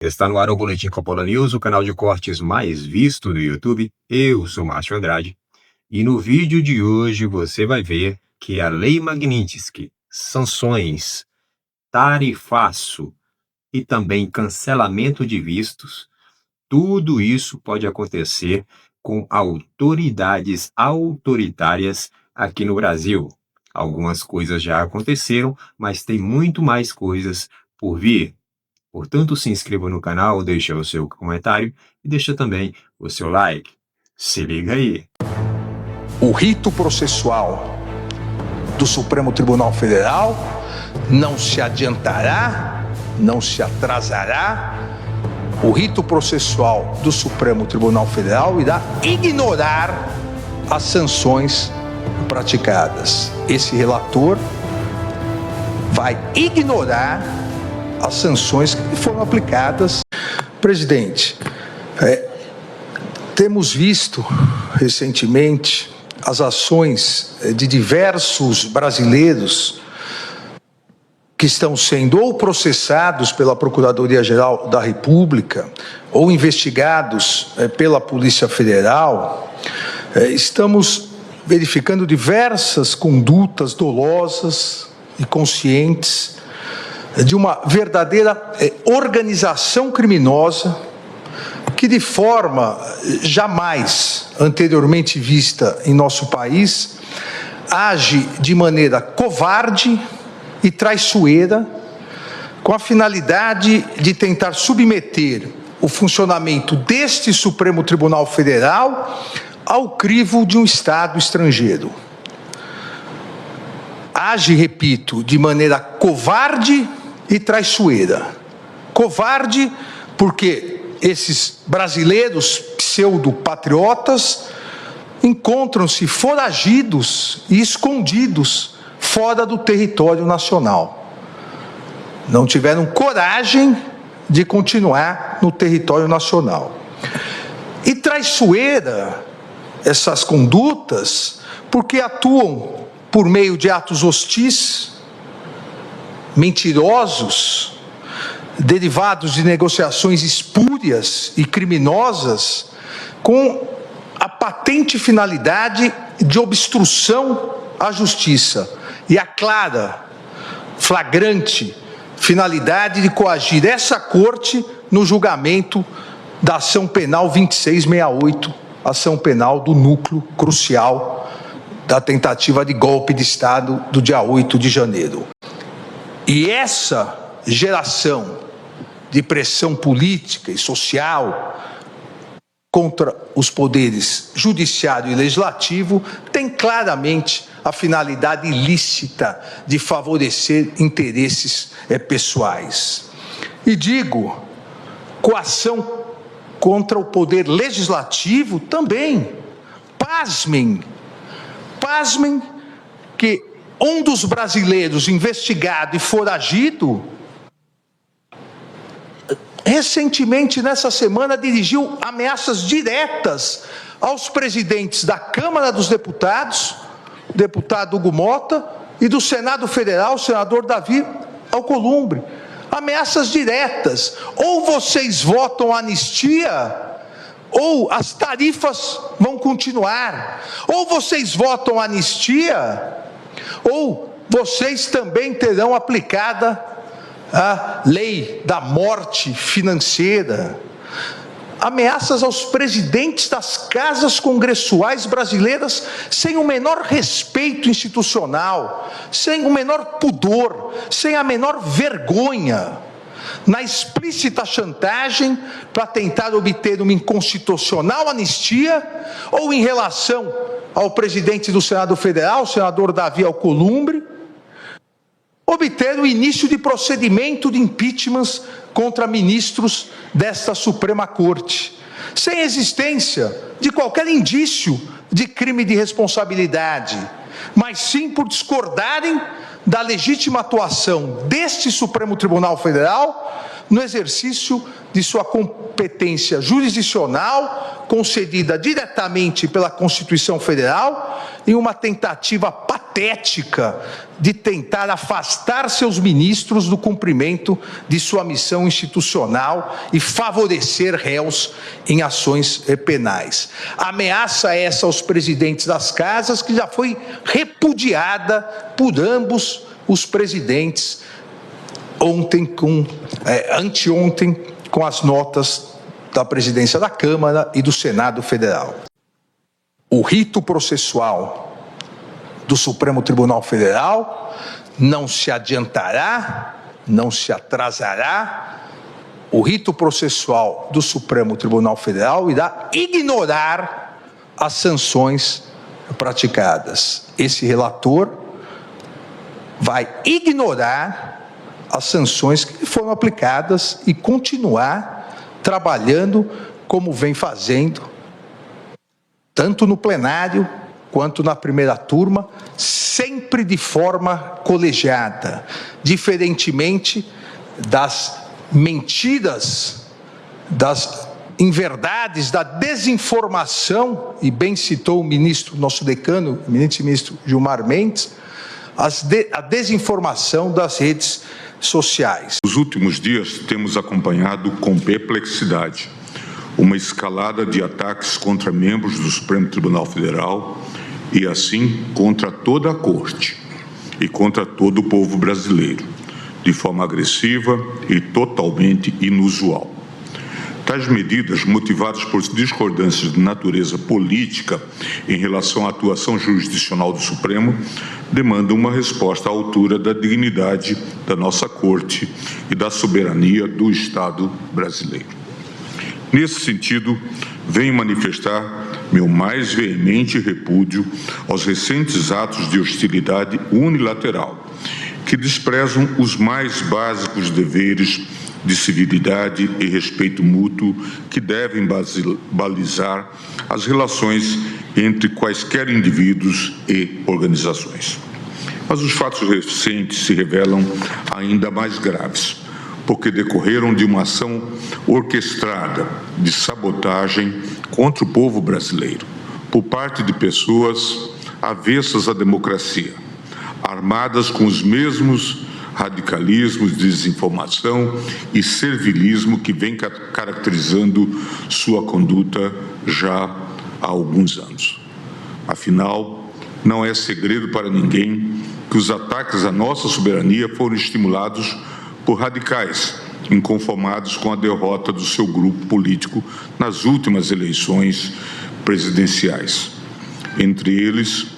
Está no ar o Boletim Coppola News, o canal de cortes mais visto do YouTube. Eu sou Márcio Andrade e no vídeo de hoje você vai ver que a Lei Magnitsky, sanções, tarifaço e também cancelamento de vistos, tudo isso pode acontecer com autoridades autoritárias aqui no Brasil. Algumas coisas já aconteceram, mas tem muito mais coisas por vir. Portanto, se inscreva no canal, deixa o seu comentário e deixa também o seu like. Se liga aí! O rito processual do Supremo Tribunal Federal não se adiantará, não se atrasará. O rito processual do Supremo Tribunal Federal irá ignorar as sanções praticadas. Esse relator vai ignorar as sanções que foram aplicadas. Presidente, temos visto recentemente as ações de diversos brasileiros que estão sendo ou processados pela Procuradoria-Geral da República ou investigados pela Polícia Federal. Estamos verificando diversas condutas dolosas e conscientes de uma verdadeira organização criminosa que, de forma jamais anteriormente vista em nosso país, age de maneira covarde e traiçoeira, com a finalidade de tentar submeter o funcionamento deste Supremo Tribunal Federal ao crivo de um Estado estrangeiro. Age, repito, de maneira covarde e traiçoeira. Covarde porque esses brasileiros pseudo-patriotas encontram-se foragidos e escondidos fora do território nacional. Não tiveram coragem de continuar no território nacional. E traiçoeira essas condutas porque atuam por meio de atos hostis, mentirosos, derivados de negociações espúrias e criminosas, com a patente finalidade de obstrução à justiça e a clara, flagrante finalidade de coagir essa corte no julgamento da ação penal 2668, ação penal do núcleo crucial da tentativa de golpe de Estado do dia 8 de janeiro. E essa geração de pressão política e social contra os poderes judiciário e legislativo tem claramente a finalidade ilícita de favorecer interesses pessoais. E digo, coação contra o poder legislativo também. Pasmem que um dos brasileiros investigado e foragido, recentemente, nessa semana, dirigiu ameaças diretas aos presidentes da Câmara dos Deputados, o deputado Hugo Mota, e do Senado Federal, o senador Davi Alcolumbre. Ameaças diretas. Ou vocês votam anistia, ou as tarifas vão continuar. Ou vocês votam anistia, ou vocês também terão aplicada a lei da morte financeira. Ameaças aos presidentes das casas congressuais brasileiras sem o menor respeito institucional, sem o menor pudor, sem a menor vergonha, na explícita chantagem para tentar obter uma inconstitucional anistia, ou em relação ao presidente do Senado Federal, o senador Davi Alcolumbre, obter o início de procedimento de impeachment contra ministros desta Suprema Corte, sem existência de qualquer indício de crime de responsabilidade, mas sim por discordarem da legítima atuação deste Supremo Tribunal Federal no exercício de sua competência jurisdicional, concedida diretamente pela Constituição Federal, em uma tentativa patente patética de tentar afastar seus ministros do cumprimento de sua missão institucional e favorecer réus em ações penais. Ameaça essa aos presidentes das casas, que já foi repudiada por ambos os presidentes anteontem, com as notas da presidência da Câmara e do Senado Federal. O rito processual do Supremo Tribunal Federal não se adiantará, não se atrasará. O rito processual do Supremo Tribunal Federal irá ignorar as sanções praticadas. Esse relator vai ignorar as sanções que foram aplicadas e continuar trabalhando como vem fazendo, tanto no plenário quanto na primeira turma, sempre de forma colegiada, diferentemente das mentiras, das inverdades, da desinformação, e bem citou o ministro, nosso decano, o ministro Gilmar Mendes, a desinformação das redes sociais. Nos últimos dias temos acompanhado com perplexidade uma escalada de ataques contra membros do Supremo Tribunal Federal e, assim, contra toda a Corte e contra todo o povo brasileiro, de forma agressiva e totalmente inusual. Tais medidas, motivadas por discordâncias de natureza política em relação à atuação jurisdicional do Supremo, demandam uma resposta à altura da dignidade da nossa Corte e da soberania do Estado brasileiro. Nesse sentido, venho manifestar meu mais veemente repúdio aos recentes atos de hostilidade unilateral, que desprezam os mais básicos deveres de civilidade e respeito mútuo que devem balizar as relações entre quaisquer indivíduos e organizações. Mas os fatos recentes se revelam ainda mais graves, porque decorreram de uma ação orquestrada de sabotagem contra o povo brasileiro, por parte de pessoas avessas à democracia, armadas com os mesmos radicalismos, desinformação e servilismo que vem caracterizando sua conduta já há alguns anos. Afinal, não é segredo para ninguém que os ataques à nossa soberania foram estimulados por radicais inconformados com a derrota do seu grupo político nas últimas eleições presidenciais. Entre eles,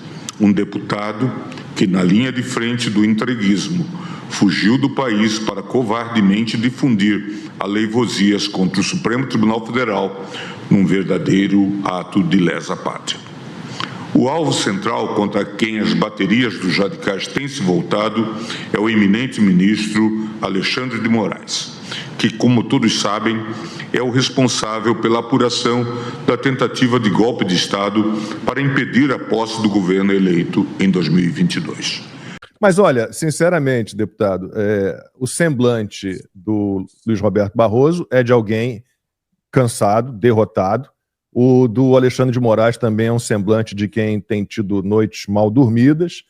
um deputado que, na linha de frente do entreguismo, fugiu do país para covardemente difundir aleivosias contra o Supremo Tribunal Federal num verdadeiro ato de lesa pátria. O alvo central contra quem as baterias dos radicais têm se voltado é o eminente ministro Alexandre de Moraes, que, como todos sabem, é o responsável pela apuração da tentativa de golpe de Estado para impedir a posse do governo eleito em 2022. Mas olha, sinceramente, deputado, o semblante do Luiz Roberto Barroso é de alguém cansado, derrotado. O do Alexandre de Moraes também é um semblante de quem tem tido noites mal dormidas.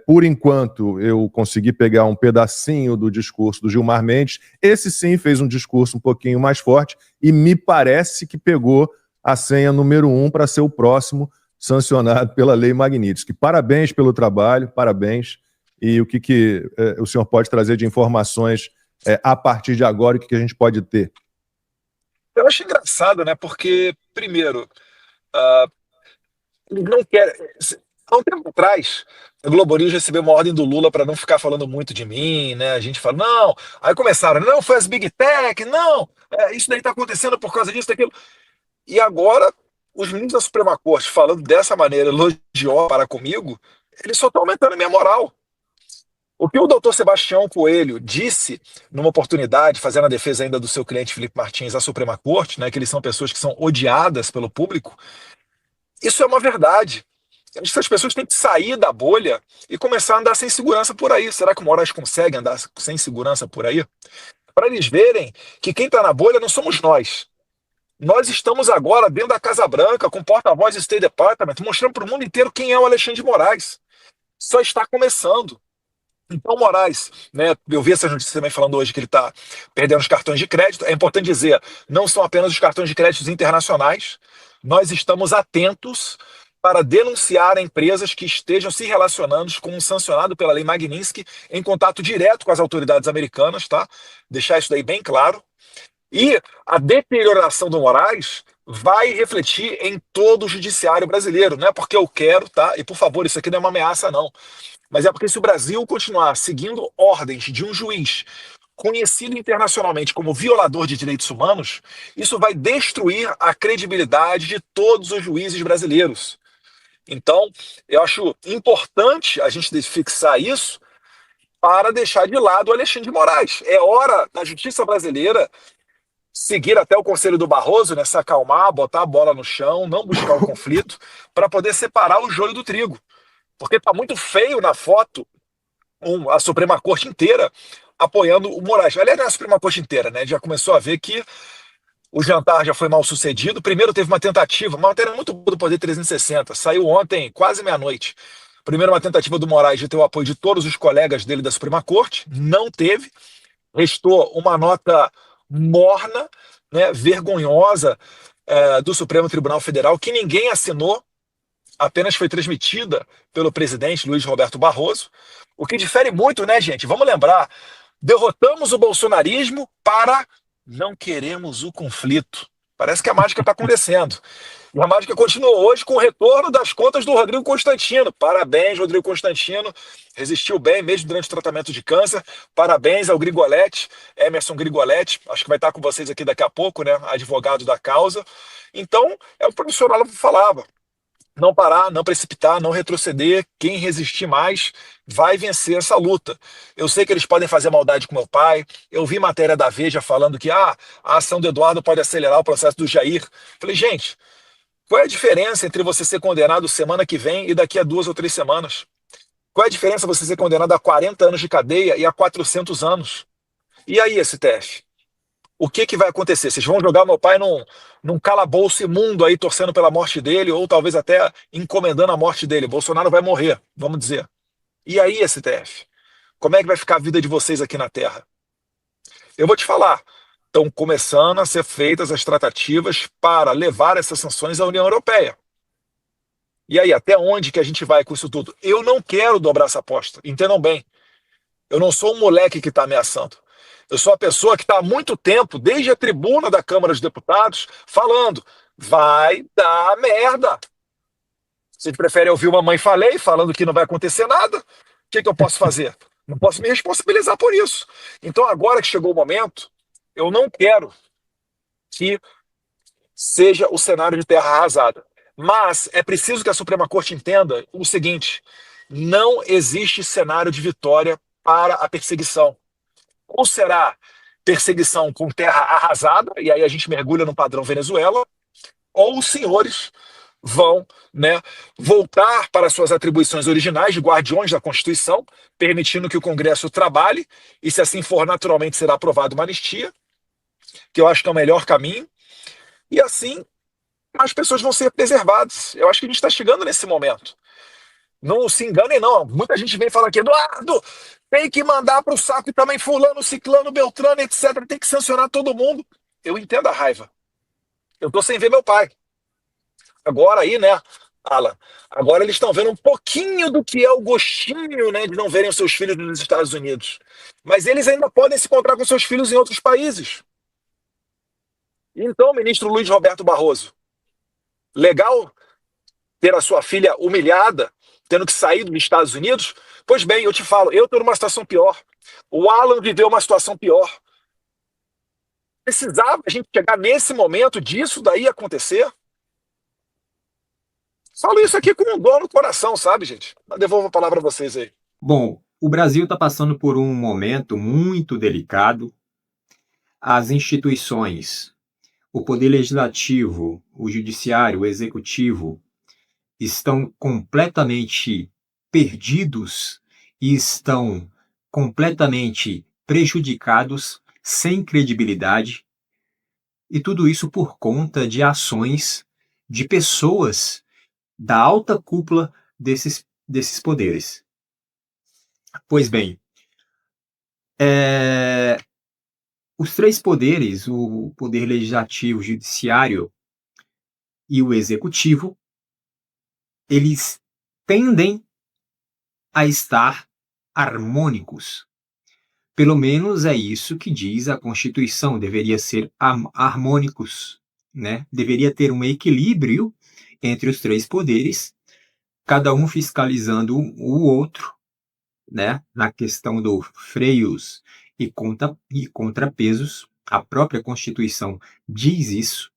Por enquanto, eu consegui pegar um pedacinho do discurso do Gilmar Mendes. Esse sim fez um discurso um pouquinho mais forte e me parece que pegou a senha número 1 para ser o próximo sancionado pela Lei Magnitsky. Parabéns pelo trabalho, parabéns. E o que o senhor pode trazer de informações a partir de agora, o que a gente pode ter? Eu acho engraçado, né? Porque, primeiro, ele não quer. Há um tempo atrás, a Globo News recebeu uma ordem do Lula para não ficar falando muito de mim, né? A gente fala, não. Aí começaram, não, foi as Big Tech, não, isso daí está acontecendo por causa disso, daquilo. E agora, os ministros da Suprema Corte falando dessa maneira elogiosa para comigo, eles só estão aumentando a minha moral. O que o doutor Sebastião Coelho disse numa oportunidade, fazendo a defesa ainda do seu cliente Felipe Martins à Suprema Corte, né, que eles são pessoas que são odiadas pelo público, isso é uma verdade. Essas pessoas têm que sair da bolha e começar a andar sem segurança por aí. Será que o Moraes consegue andar sem segurança por aí? Para eles verem que quem está na bolha não somos nós. Nós estamos agora dentro da Casa Branca, com porta-voz do State Department, mostrando para o mundo inteiro quem é o Alexandre de Moraes. só está começando. Então, Moraes, né, eu vi essa notícia também falando hoje que ele está perdendo os cartões de crédito. É importante dizer, não são apenas os cartões de crédito internacionais. Nós estamos atentos para denunciar empresas que estejam se relacionando com um sancionado pela Lei Magnitsky em contato direto com as autoridades americanas, tá? Deixar isso daí bem claro. E a deterioração do Moraes vai refletir em todo o judiciário brasileiro. Não é porque eu quero, tá? E por favor, isso aqui não é uma ameaça, não. Mas é porque se o Brasil continuar seguindo ordens de um juiz conhecido internacionalmente como violador de direitos humanos, isso vai destruir a credibilidade de todos os juízes brasileiros. Então, eu acho importante a gente fixar isso para deixar de lado o Alexandre de Moraes. É hora da justiça brasileira seguir até o conselho do Barroso, né, se acalmar, botar a bola no chão, não buscar o conflito, para poder separar o joio do trigo. Porque está muito feio na foto a Suprema Corte inteira apoiando o Moraes. Aliás, não é a Suprema Corte inteira, né? Já começou a ver que o jantar já foi mal sucedido. Primeiro teve uma tentativa, uma matéria muito boa do Poder 360, saiu ontem, quase meia-noite. Primeiro, uma tentativa do Moraes de ter o apoio de todos os colegas dele da Suprema Corte, não teve. Restou uma nota morna, né, vergonhosa, do Supremo Tribunal Federal, que ninguém assinou, apenas foi transmitida pelo presidente Luiz Roberto Barroso, o que difere muito, né, gente? Vamos lembrar, derrotamos o bolsonarismo para não queremos o conflito. Parece que a mágica está acontecendo. E a mágica continua hoje com o retorno das contas do Rodrigo Constantino. Parabéns, Rodrigo Constantino. Resistiu bem, mesmo durante o tratamento de câncer. Parabéns ao Grigoletti, Emerson Grigoletti. Acho que vai estar com vocês aqui daqui a pouco, né? Advogado da causa. Então, é o professor Olavo falava. Não parar, não precipitar, não retroceder. Quem resistir mais vai vencer essa luta. Eu sei que eles podem fazer maldade com meu pai. Eu vi matéria da Veja falando que a ação do Eduardo pode acelerar o processo do Jair. Falei, gente, qual é a diferença entre você ser condenado semana que vem e daqui a 2 ou 3 semanas? Qual é a diferença você ser condenado a 40 anos de cadeia e a 400 anos? E aí, STF? O que vai acontecer? Vocês vão jogar meu pai num calabouço imundo aí, torcendo pela morte dele, ou talvez até encomendando a morte dele. Bolsonaro vai morrer, vamos dizer. E aí, STF? Como é que vai ficar a vida de vocês aqui na Terra? Eu vou te falar. Estão começando a ser feitas as tratativas para levar essas sanções à União Europeia. E aí, até onde que a gente vai com isso tudo? Eu não quero dobrar essa aposta, entendam bem. Eu não sou um moleque que está ameaçando. Eu sou a pessoa que está há muito tempo, desde a tribuna da Câmara dos Deputados, falando: vai dar merda. Vocês preferem ouvir uma mãe falei, falando que não vai acontecer nada? O que eu posso fazer? Não posso me responsabilizar por isso. Então, agora que chegou o momento, eu não quero que seja o cenário de terra arrasada. Mas é preciso que a Suprema Corte entenda o seguinte: não existe cenário de vitória para a perseguição. Ou será perseguição com terra arrasada, e aí a gente mergulha no padrão Venezuela, ou os senhores vão, né, voltar para suas atribuições originais de guardiões da Constituição, permitindo que o Congresso trabalhe, e se assim for, naturalmente será aprovada uma anistia, que eu acho que é o melhor caminho, e assim as pessoas vão ser preservadas. Eu acho que a gente está chegando nesse momento. Não se enganem, não. Muita gente vem falar aqui: Eduardo, tem que mandar para o saco também fulano, ciclano, beltrano, etc. Tem que sancionar todo mundo. Eu entendo a raiva. Eu tô sem ver meu pai. Agora aí, né, Alan? Agora eles estão vendo um pouquinho do que é o gostinho, né, de não verem os seus filhos nos Estados Unidos. Mas eles ainda podem se encontrar com seus filhos em outros países. Então, ministro Luiz Roberto Barroso, legal ter a sua filha humilhada, tendo que sair dos Estados Unidos? Pois bem, eu te falo, eu estou numa situação pior. O Alan viveu uma situação pior. Precisava a gente chegar nesse momento disso daí acontecer? Falo isso aqui com um dor no coração, sabe, gente? Eu devolvo a palavra a vocês aí. Bom, o Brasil está passando por um momento muito delicado. As instituições, o Poder Legislativo, o Judiciário, o Executivo, estão completamente perdidos e estão completamente prejudicados, sem credibilidade, e tudo isso por conta de ações de pessoas da alta cúpula desses poderes. Pois bem, os três poderes, o poder legislativo, o judiciário e o executivo, eles tendem a estar harmônicos. Pelo menos é isso que diz a Constituição, deveria ser harmônicos, né? Deveria ter um equilíbrio entre os três poderes, cada um fiscalizando o outro, né? Na questão dos freios e contrapesos. A própria Constituição diz isso,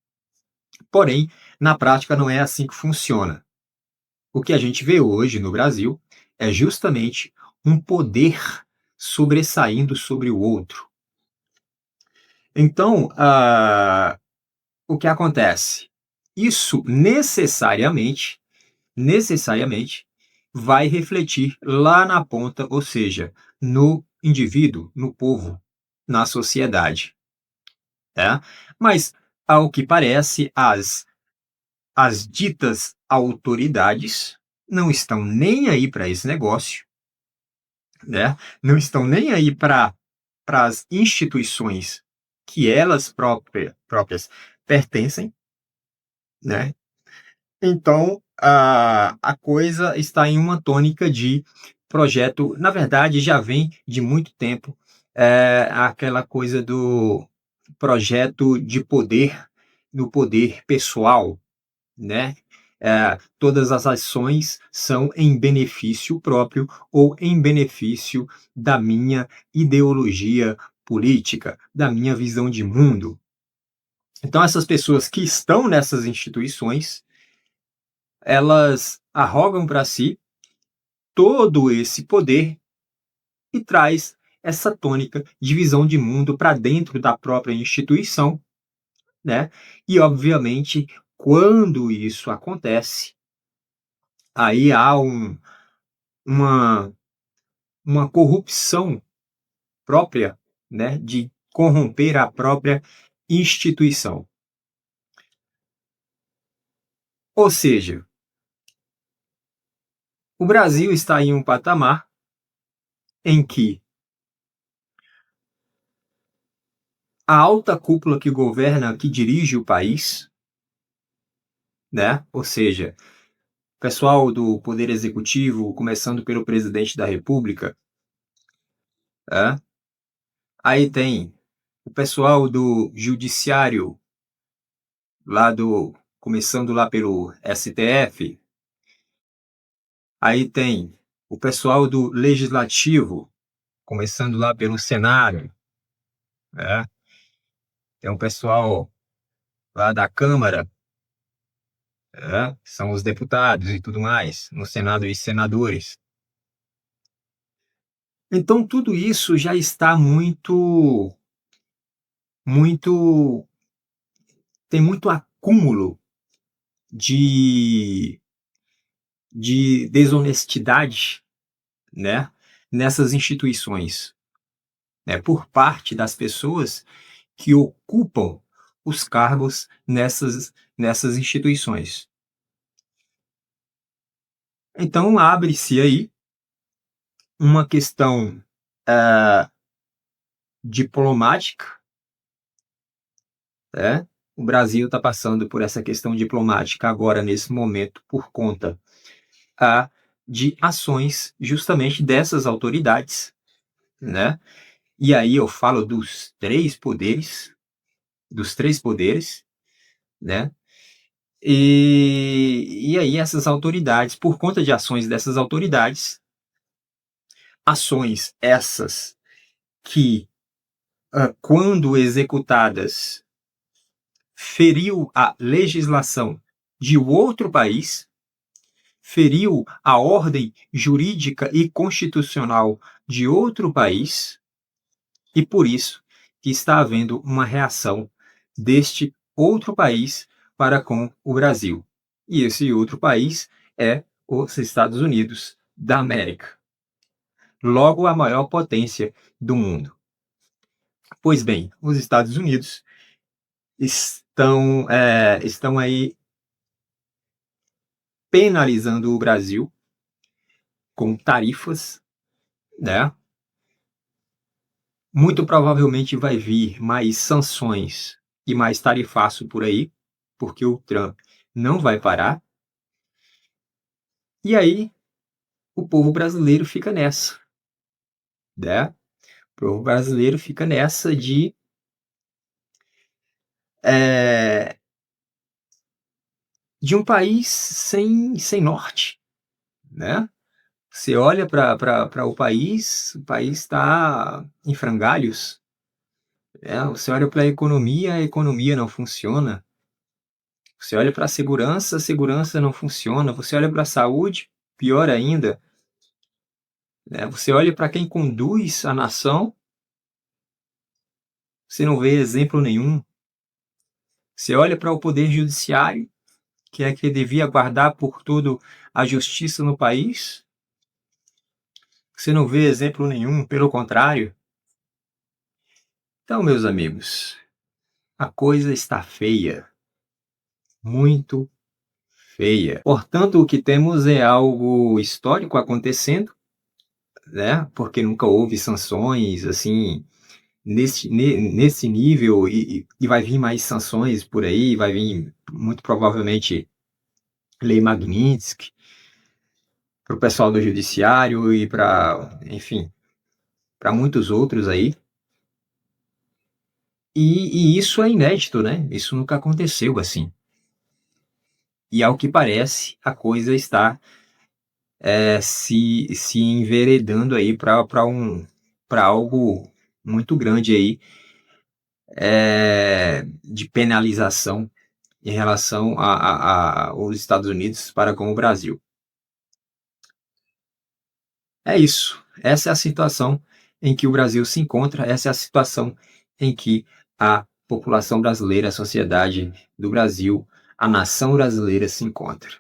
porém, na prática não é assim que funciona. O que a gente vê hoje no Brasil é justamente um poder sobressaindo sobre o outro. Então, o que acontece? Isso necessariamente vai refletir lá na ponta, ou seja, no indivíduo, no povo, na sociedade. Tá? Mas, ao que parece, as ditas autoridades não estão nem aí para esse negócio, né? Não estão nem aí para as instituições que elas próprias pertencem, né? Então, a coisa está em uma tônica de projeto, na verdade, já vem de muito tempo, aquela coisa do projeto de poder, do poder pessoal, né? Todas as ações são em benefício próprio ou em benefício da minha ideologia política, da minha visão de mundo. Então, essas pessoas que estão nessas instituições, elas arrogam para si todo esse poder e traz essa tônica de visão de mundo para dentro da própria instituição, né? E, obviamente, quando isso acontece, aí há uma, uma corrupção própria, né? De corromper a própria instituição. Ou seja, o Brasil está em um patamar em que a alta cúpula que governa, que dirige o país, né? Ou seja, o pessoal do Poder Executivo, começando pelo presidente da República, né? Aí tem o pessoal do Judiciário, começando lá pelo STF. Aí tem o pessoal do Legislativo, começando lá pelo Senado, né? Tem o pessoal lá da Câmara, né? São os deputados e tudo mais, no Senado e senadores. Então, tudo isso já está muito, tem muito acúmulo de, de desonestidade, né, nessas instituições, né, por parte das pessoas que ocupam os cargos nessas instituições. Então, abre-se aí uma questão diplomática, né? O Brasil está passando por essa questão diplomática agora, nesse momento, por conta de ações justamente dessas autoridades, né? E aí eu falo dos três poderes, né? E aí essas autoridades, por conta de ações dessas autoridades, ações essas que, quando executadas, feriu a legislação de outro país, feriu a ordem jurídica e constitucional de outro país, e por isso que está havendo uma reação deste outro país para com o Brasil. E esse outro país é os Estados Unidos da América. Logo, a maior potência do mundo. Pois bem, os Estados Unidos estão aí penalizando o Brasil com tarifas, né? Muito provavelmente vai vir mais sanções e mais tarifaço por aí, porque o Trump não vai parar. E aí o povo brasileiro fica nessa, né? O povo brasileiro fica nessa é, de um país sem norte, né? Você olha para o país está em frangalhos. Você olha para a economia não funciona. Você olha para a segurança não funciona. Você olha para a saúde, pior ainda. Né? Você olha para quem conduz a nação, você não vê exemplo nenhum. Você olha para o poder judiciário, que é que devia guardar por tudo a justiça no país, você não vê exemplo nenhum, pelo contrário. Então, meus amigos, a coisa está feia, muito feia. Portanto, o que temos é algo histórico acontecendo, né? Porque nunca houve sanções assim nesse nível e vai vir mais sanções por aí, vai vir muito provavelmente Lei Magnitsky para o pessoal do judiciário e para, enfim, para muitos outros aí. E isso é inédito, né? Isso nunca aconteceu assim. E ao que parece, a coisa está se enveredando aí para algo muito grande aí de penalização em relação aos Estados Unidos para com o Brasil. É isso. Essa é a situação em que o Brasil se encontra, essa é a situação em que a população brasileira, a sociedade do Brasil, a nação brasileira se encontra.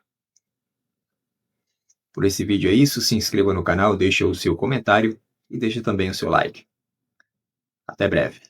Por esse vídeo é isso, se inscreva no canal, deixe o seu comentário e deixe também o seu like. Até breve.